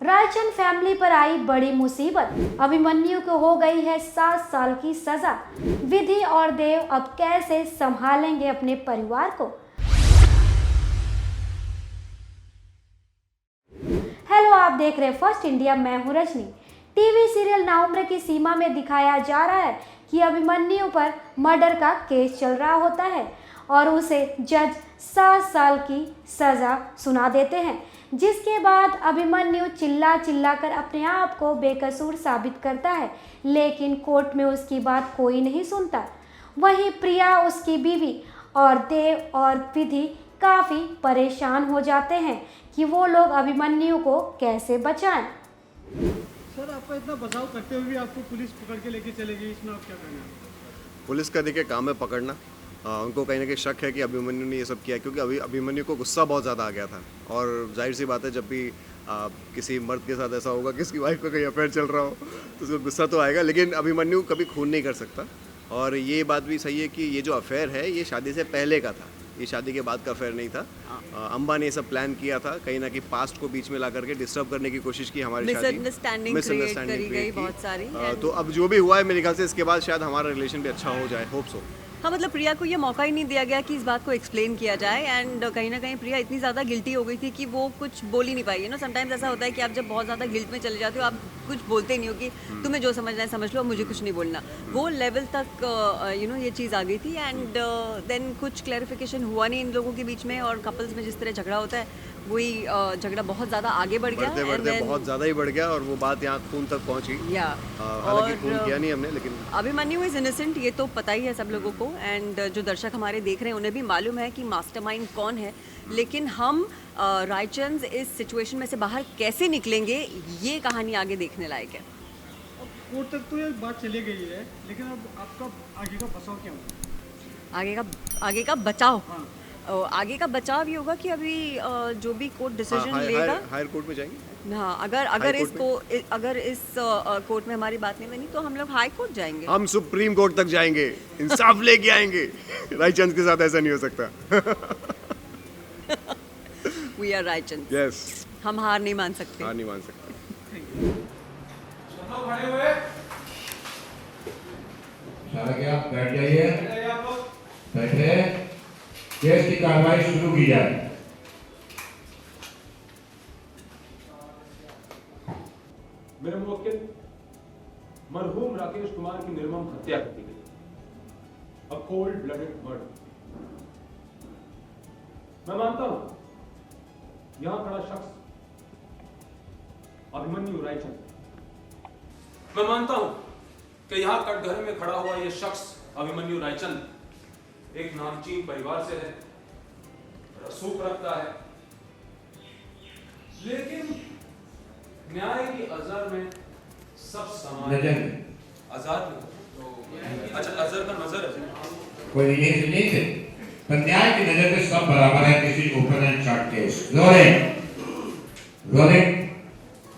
Raichand family पर आई बड़ी मुसीबत। अभिमन्यु को हो गई है 7 साल की सजा। विधि और देव अब कैसे संभालेंगे अपने परिवार को। हेलो, आप देख रहे हैं फर्स्ट इंडिया। मैं हूं रजनी। टीवी सीरियल नाउम्र की सीमा में दिखाया जा रहा है कि अभिमन्यु पर मर्डर का केस चल रहा होता है और उसे जज 7 साल की सजा सुना देते हैं, जिसके बाद अभिमन्यु चिल्ला कर अपने आप को बेकसूर साबित करता है, लेकिन कोर्ट में उसकी बात कोई नहीं सुनता। वहीं प्रिया, उसकी बीवी, और देव और विधि काफ़ी परेशान हो जाते हैं कि वो लोग अभिमन्यु को कैसे बचाएं। सर, आपका इतना बचाव करते हुए भी आपको पुलिस पकड़ के लेके चले गई, इसमें आप क्या कहना है? पुलिस का देखिए काम है पकड़ना। उनको कहीं ना कहीं शक है कि अभिमन्यु ने ये सब किया, क्योंकि अभिमन्यु को गुस्सा बहुत ज़्यादा आ गया था। और जाहिर सी बात है, जब भी किसी मर्द के साथ ऐसा होगा कि उसकी वाइफ का कहीं अफेयर चल रहा हो तो उसको गुस्सा तो आएगा, लेकिन अभिमन्यु कभी खून नहीं कर सकता। और ये बात भी सही है कि ये जो अफेयर है ये शादी से पहले का था, ये शादी के बाद का अफेयर नहीं था। अम्बा ने ये सब प्लान किया था, कहीं ना कहीं पास्ट को बीच में ला करके डिस्टर्ब करने की कोशिश की हमारी शादी, मिसअंडरस्टैंडिंग करी गई बहुत सारी। तो अब जो भी हुआ है मेरे ख्याल से इसके बाद शायद हमारा रिलेशन भी अच्छा हो जाए, होप सो। हाँ, मतलब प्रिया को ये मौका ही नहीं दिया गया कि इस बात को एक्सप्लेन किया जाए। एंड कहीं ना कहीं प्रिया इतनी ज़्यादा गिल्टी हो गई थी कि वो कुछ बोल ही नहीं पाई। समटाइम्स ऐसा होता है कि आप जब बहुत ज़्यादा गिल्ट में चले जाते हो, आप कुछ बोलते नहीं हो कि तुम्हें जो समझना है समझ लो, अब मुझे कुछ नहीं बोलना। वो लेवल तक ये चीज़ आ गई थी। एंड देन कुछ क्लैरिफिकेशन हुआ नहीं इन लोगों के बीच में, और कपल्स में जिस तरह झगड़ा होता है वही झगड़ा बहुत ज़्यादा आगे बढ़ गया, बढ़ते बहुत ज़्यादा ही बढ़ गया, और वो बात यहाँ खून तक पहुँची। हालांकि खून किया नहीं हमने, लेकिन अभिमन्यु इज इनोसेंट, ये तो पता ही है सब लोगों को। एंड जो दर्शक हमारे देख रहे हैं उन्हें भी मालूम है कि मास्टरमाइंड कौन है। लेकिन हम रायचंद इस सिचुएशन में से बाहर कैसे निकलेंगे, ये कहानी आगे देखने लायक है। अब कोर्ट तक तो ये बात चली गई है, लेकिन अब आपका आगे का बचाव क्या होगा? आगे का बचाव, हाँ। आगे का बचाव ये होगा कि अभी जो भी कोर्ट डिसीजन लेगा, हायर कोर्ट में जाएंगे। हाँ, अगर इस कोर्ट में हमारी बात नहीं बनी तो हम लोग हाई कोर्ट जाएंगे। हम सुप्रीम कोर्ट तक जाएंगे, इंसाफ लेके आएंगे। रायचंद के साथ ऐसा नहीं हो सकता। We are Raichand. Yes। हम हार नहीं मान सकते। हार नहीं मान सकते। सारा क्या बैठ जाइए, बैठे। केस की कार्रवाई शुरू की जाए। मेरे मुवक्किल, मरहूम राकेश कुमार की निर्मम हत्या कर दी गई, अ कोल्ड ब्लडेड मर्डर। मैं मानता हूं यहां खड़ा शख्स अभिमन्यु रायचंद। मैं मानता हूं कि यहां कटघरे में खड़ा हुआ यह शख्स अभिमन्यु रायचंद एक नामचीन परिवार से है, रसूख रखता है, लेकिन न्याय की अज़र में सब समान है। आजाद में अच्छा, अज़र का नजर है, कोई ये नहीं थे, पर न्याय की नजर में सब बराबर है। किसी open and short case, rolling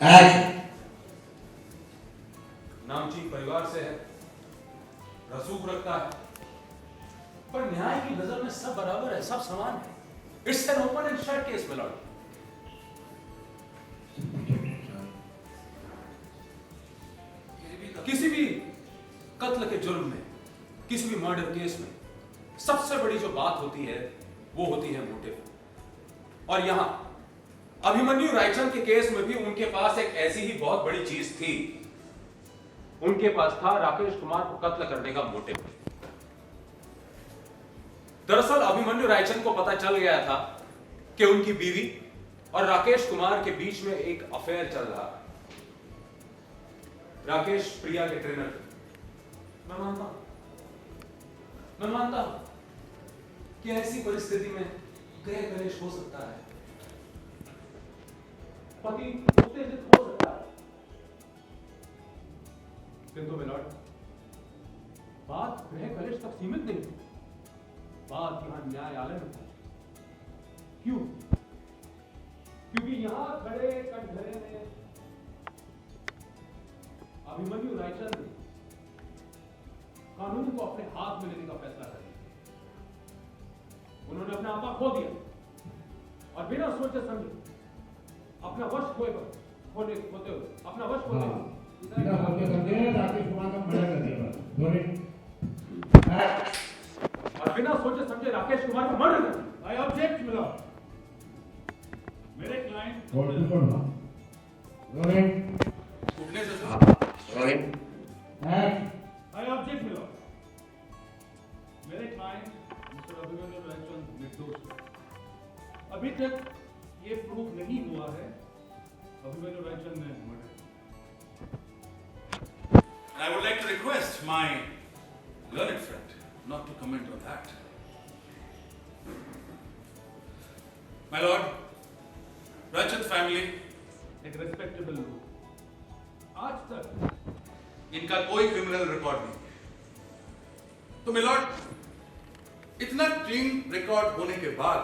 action. नामचीन परिवार से है, रसूख रखता है, पर न्याय की नजर में सब बराबर है, सब समान है। It's an open and shut case में लॉर्ड। किसी भी कत्ल के जुर्म में, किसी भी मर्डर केस में सबसे बड़ी जो बात होती है वो होती है मोटिव। और यहां अभिमन्यु रायचंद के केस में भी उनके पास एक ऐसी ही बहुत बड़ी चीज थी। उनके पास था राकेश कुमार को कत्ल करने का मोटिव। दरअसल अभिमन्यु रायचंद को पता चल गया था कि उनकी बीवी और राकेश कुमार के बीच में एक अफेयर चल रहा है। राकेश प्रिया के ट्रेनर थे। मैं मानता हूं कि ऐसी परिस्थिति में गृह कलेश हो सकता है, पति उत्तेजित हो सकता है, किंतु मिलॉर्ड, बात गृह कलेश तक सीमित नहीं थी। बात यहां न्यायालय में पहुंची। क्यों? क्योंकि यहां खड़े कटघरे में अभिमन्यु रायचंद ने कानून को अपने हाथ में लेने का फैसला कर लिया। उन्होंने अपना आपा खो दिया और बिना सोचे समझे अपना वश खोए पर होते हुए अपना वश होते हाँ हुए बिना सोचे समझे राकेश कुमार का मर्डर कर दिया बस रोलिंग और बिना सोचे समझे राकेश कुमार को मर्डर कर दिया। आई ऑब्जेक्ट मिला मेरे क्लाइंट और तू छोड़ रोलिंग उठने से रोलिंग आई ऑब्जेक्ट मिला मेरे क्लाइंट मिस्टर अभिमन्यु रायचंद निर्दोष है। अभी तक ये प्रूफ नहीं हुआ है अभिमन्यु रायचंद ने murder I would like to request my learned friend not to comment on that. My lord, Rajat family, एक रेस्पेक्टेबल लोग आज तक इनका कोई क्रिमिनल रिकॉर्ड नहीं। तो my lord, इतना क्लीन रिकॉर्ड होने के बाद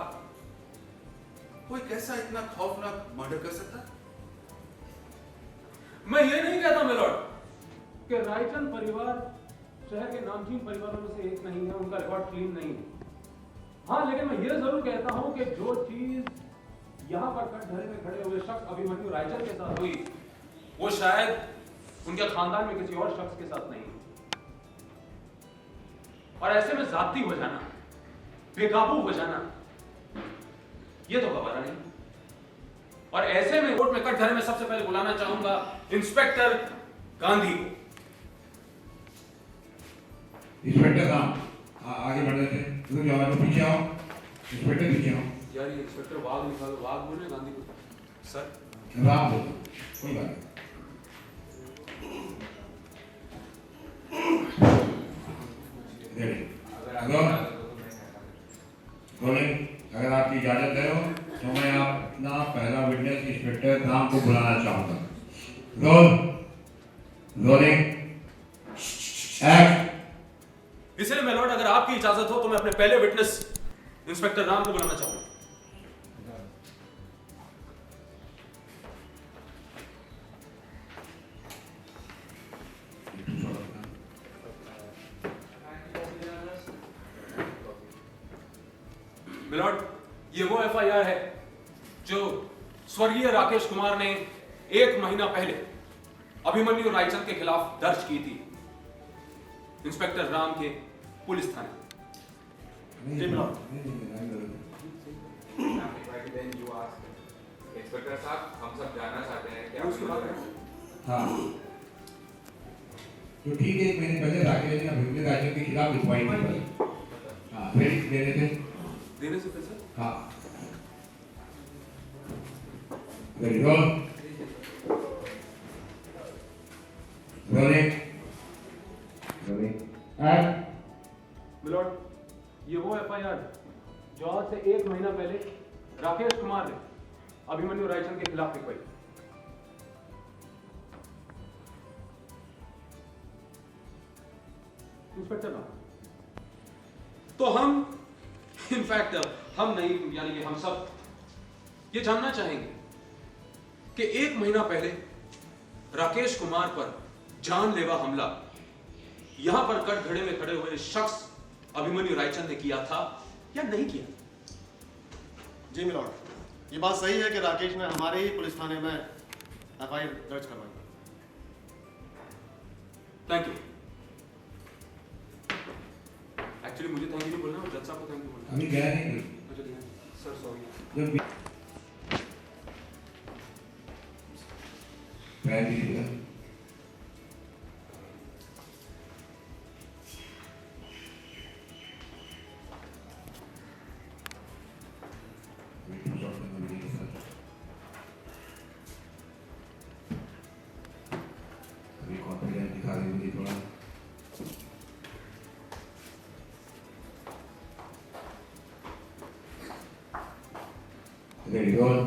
कोई कैसा इतना खौफनाक मर्डर कर सकता है? मैं ये नहीं कहता मिलॉर्ड कि रायचंद परिवार शहर के नामचीन परिवारों में से एक नहीं है, उनका रिकॉर्ड क्लीन नहीं है। हाँ, लेकिन मैं ये जरूर कहता हूं कि जो चीज यहां पर कटघरे में खड़े हुए शख्स अभिमन्यु रायचंद के साथ हुई वो शायद उनके खानदान में किसी और शख्स के साथ नहीं है। और ऐसे में जाती हो जाना, बेकाबू हो जाना, ये तो गवारा नहीं। और ऐसे में कोर्ट में कटघरे में सबसे पहले बुलाना चाहूंगा इंस्पेक्टर गांधी को। इंस्पेक्टर साहब आगे बढ़ रहे थे तुम जाओ पीछे आओ इंस्पेक्टर पीछे आओ यार ये इंस्पेक्टर वाघ निकालो, वाघ बोले गांधी को। सर राम बोलो कोई बात नहीं रोलिंग अगर आपकी इजाजत है तो मैं अपना पहला विटनेस इंस्पेक्टर राम को बुलाना चाहूंगा। Rolling act. इसलिए मैं लॉर्ड, अगर आपकी इजाजत हो तो मैं अपने पहले विटनेस इंस्पेक्टर राम को बुलाना चाहूंगा। मिलॉर्ड, ये वो एफआईआर है जो स्वर्गीय राकेश कुमार ने 1 महीना पहले अभिमन्यु रायचंद के खिलाफ दर्ज की थी इंस्पेक्टर राम के पुलिस थाने। इंस्पेक्टर साहब, हम सब जानना चाहते हैं कि आप हाँ तो ठीक है, मैंने पहले राकेश ने अभिमन्यु रायचंद के खिलाफ लिखवाई थी। हाँ फिर देने थे देने से पैसा हाँ very good rolling rolling act. Milord, ये वो एफआईआर जो आज से 1 महीना पहले राकेश कुमार ने अभिमन्यु रायचंद के खिलाफ लिखवाई। इंस्पेक्टर राम, तो हम इनफैक्ट हम नहीं, यानी कि हम सब ये जानना चाहेंगे कि 1 महीना पहले राकेश कुमार पर जानलेवा हमला यहां पर कटघरे में खड़े हुए शख्स अभिमन्यु रायचंद ने किया था या नहीं किया? जी मिलॉर्ड, ये बात सही है कि राकेश ने हमारे ही पुलिस थाने में एफआईआर दर्ज करवाई। Thank you. एक्चुअली मुझे थैंक यू बोलना है, जज साहब को थैंक यू बोलना अभी गया नहीं है। Sir sorry. जब पैर दीजिएगा अभी कॉन्फिडेंस दिखा रही मुझे थोड़ा। Ready, roll.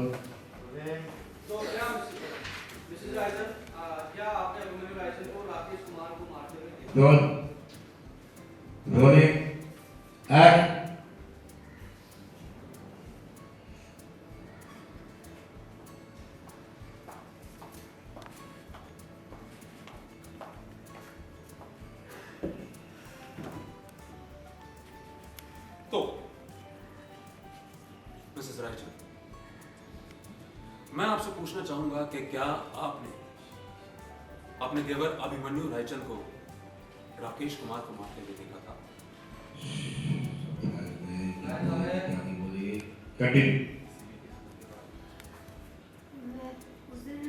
तो क्या मिसेस रायचंद, क्या आपने अभिमन्यु रायचंद को राकेश कुमार को मारते हुए देखा? Roll. Rolling. Act. तो मिसेस रायचंद, मैं आपसे पूछना चाहूंगा कि क्या आपने अपने देवर अभिमन्यु रायचंद को राकेश कुमार को मारते हुए देखा था? कंटिन्यू। मैं उस दिन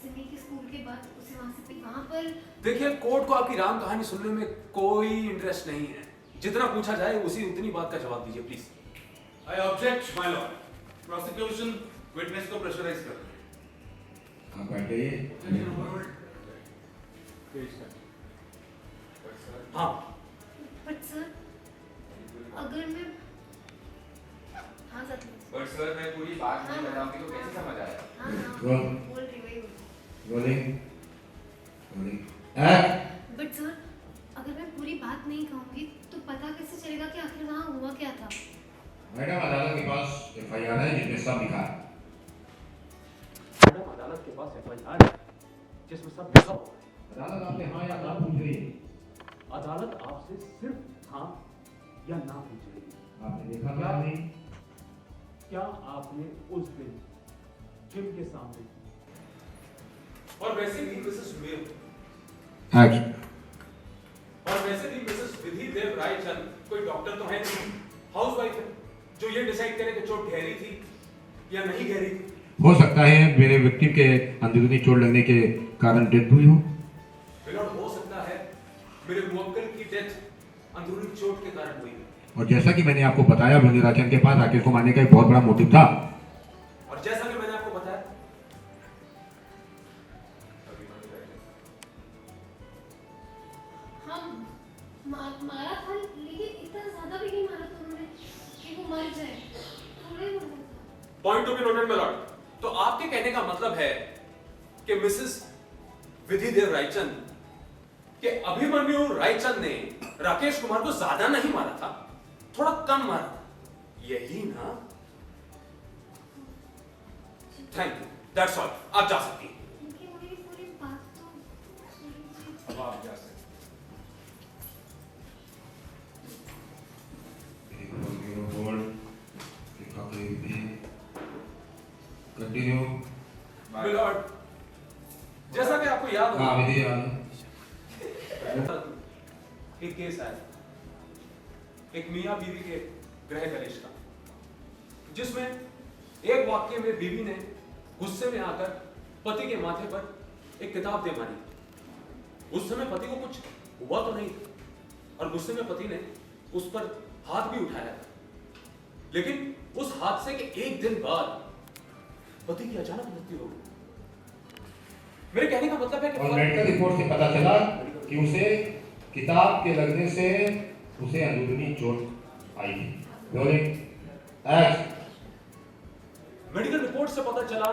सिमी के स्कूल के बाद उसे वहां से वहां पर देखिए, कोर्ट को आपकी राम कहानी सुनने में कोई इंटरेस्ट नहीं है। जितना पूछा जाए उतनी बात का जवाब दीजिए please. I object my Lord. Prosecution witness को प्रेशराइज कर रही है। आप बैठ जाइए। हाँ, बट सर अगर मैं हाँ सर बट सर मैं पूरी बात नहीं बताऊंगी तो कैसे समझ आएगा? हाँ हाँ रोल। बोल रही वही rolling. Rolling. Act. But sir अगर मैं पूरी बात नहीं कहूंगी तो पता कैसे चलेगा कि आखिर वहाँ हुआ क्या था? मैडम, अदालत के पास एफआईआर है जिसमें सब लिखा है। मैडम, अदालत के पास एफआईआर है जिसमें सब लिखा हुआ है। अदालत आपसे हाँ या ना पूछ रही है। अदालत आपसे सिर्फ हाँ या ना पूछ रही है। आपने देखा क्या नहीं? क्या आपने उस दिन जिम के सामने, और वैसे भी मिसेस एक्ट। और वैसे भी मिसेस विधि देव रायचंद कोई डॉक्टर तो है नहीं, हाउसवाइफ है, जो ये डिसाइड करे कि चोट गहरी थी या नहीं गहरी थी। हो सकता है मेरे विक्टिम के अंदरूनी चोट लगने के कारण डेथ हुई हो। बिल्कुल हो सकता है मेरे मुवक्किल की डेथ अंदरूनी चोट के कारण हुई है। और जैसा कि मैंने आपको बताया, अभिमन्यु रायचंद के पास राकेश को मारने का एक बहुत बड़ा मोटिव था। और जैसा कि मैंने आपको बताया, हम मारा था लेकिन इतना ज्यादा भी नहीं मारा था उन्होंने कि वो मर जाए। थोड़ा ही मारा था। Point to be noted my Lord. तो आपके कहने का मतलब है कि मिसेस विधि देव रायचंद के अभिमन्यु रायचंद ने राकेश कुमार को ज्यादा नहीं मारा था, थोड़ा कम मारा था, यही ना? Thank you, that's all. आप जा सकती हैं। क्योंकि मेरी पूरी बात तो अब आप जा सकते हैं। कंटिन्यू। माय लॉर्ड, जैसा कि आपको याद हाँ, होगा, विधि याद है। एक केस आया, एक मियां बीवी के गृह कलेश का, जिसमें एक वाक्य में बीवी ने गुस्से में आकर पति के माथे पर एक किताब दे मारी। उस समय पति को कुछ हुआ तो नहीं, और गुस्से में पति ने उस पर हाथ भी उठाया था, लेकिन उस हादसे के एक दिन बाद पति की अचानक मृत्यु हो गई। मेरे कहने का मतलब है कि और मेडिकल रिपोर्ट से पता चला कि उसे किताब के लगने से उसे अंदरूनी चोट आई थी। रोलिंग। एक्ट। मेडिकल रिपोर्ट से पता चला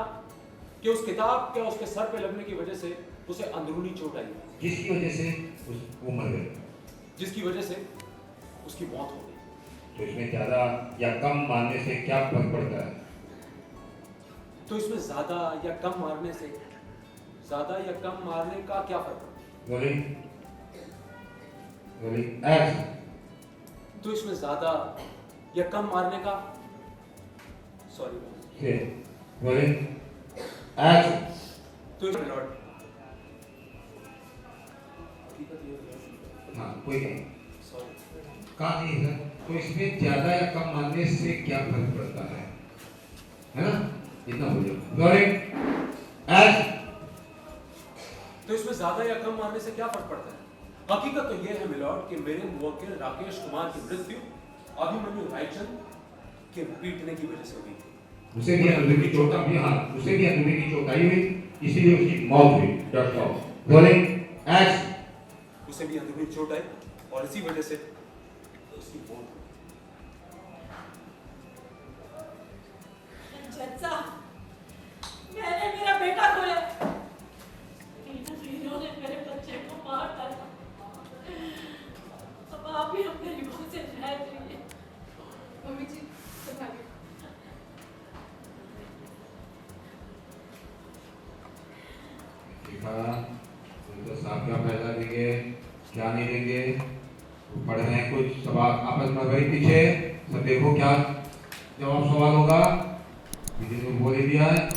कि उस किताब के उसके सर पे लगने की वजह से उसे अंदरूनी चोट आई, जिसकी वजह से वो मर गए। जिसकी वजह से उसकी मौत हो गई। तो इसमें ज्यादा या कम मारने से क्या फर्क पड़ता है? तो इसमें ज्यादा या कम मारने से, ज्यादा या कम मारने का क्या फर्क पड़ता है? रोलिंग। रोलिंग। एक्ट। तो इसमें ज्यादा या कम मारने का, सॉरी, रोलिंग। एक्ट। तो इसमें लॉर्ड, हाँ, कोई नहीं। सॉरी, कहा नहीं है। तो इसमें ज्यादा या कम मारने से क्या फर्क पड़ता है ना? इतना बोलिए। रोलिंग। एक्ट। तो इसमें ज्यादा या कम मारने से क्या फर्क पड़ता है? हकीकत तो यह है मिलॉर्ड कि मेरे मुवक्किल राकेश कुमार की मृत्यु अभिमन्यु रायचंद के पीटने की वजह से हुई थी। उसे भी अंदरूनी चोट आई। हाँ, उसे भी अंदरूनी चोट आई हुई, इसीलिए उसकी मौत हुई। डॉक्टर साहब। रोलिंग। एक्ट। उसे भी अंदरूनी चोट आई और इसी वजह से उसकी मौत हुई। जज साहब, मैंने मेरा बेटा खोया, इन्होंने मेरे बच्चे को मार डाला। अब आप ही हम मेरी मां से न्याय दीजिए। मम्मी जी, संभालिए। देखा तो साहब क्या फैसला देंगे, क्या नहीं देंगे? वो पढ़ रहे हैं कुछ सवाल आपस में वही पीछे, सब देखो क्या जवाब सवाल होगा। विधि ने बोल ही दिया है।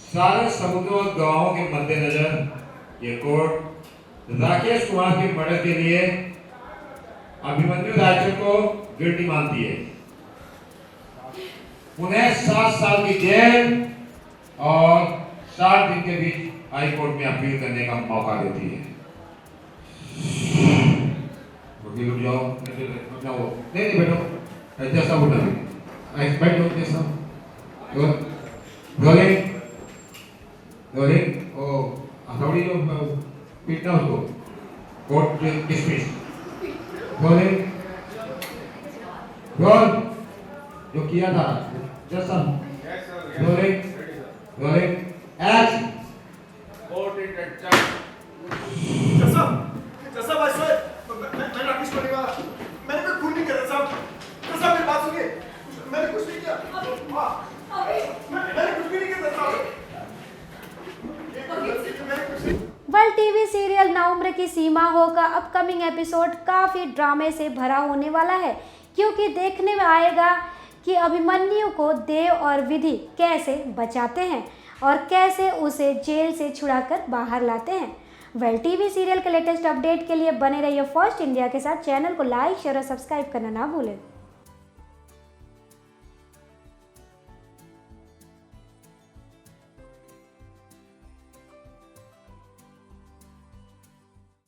सारे सबूतों और गवाहों के मद्देनजर ये कोर्ट राकेश कुमार के मर्डर के लिए अभिमन्यु रायचंद को गिल्टी मानती है। उन्हें 7 साल की जेल और 60 दिन के बीच हाई कोर्ट में अपील करने का मौका देती है। वकील उठ जाओ, नहीं बैठो, जैसा उठना बैठो, जैसा रोलिंग ओ अथॉरिटी जो पीटना उसको कोर्ट डिसमिस। रोलिंग रोल जो किया था जैसा rolling action. Court is adjourn. जैसा भाई मैं राकेश को नहीं मारा, मैंने कोई खून नहीं किया साहब। साहब मेरी बात सुनिए, मैंने कुछ नहीं किया। मैंने कुछ भी नहीं किया साहब। वेल टीवी सीरियल ना उम्र की सीमा हो का अपकमिंग एपिसोड काफ़ी ड्रामे से भरा होने वाला है, क्योंकि देखने में आएगा कि अभिमन्यु को देव और विधि कैसे बचाते हैं और कैसे उसे जेल से छुड़ाकर बाहर लाते हैं। वेल टीवी सीरियल के लेटेस्ट अपडेट के लिए बने रहिए फर्स्ट इंडिया के साथ। चैनल को लाइक शेयर और सब्सक्राइब करना ना भूलें।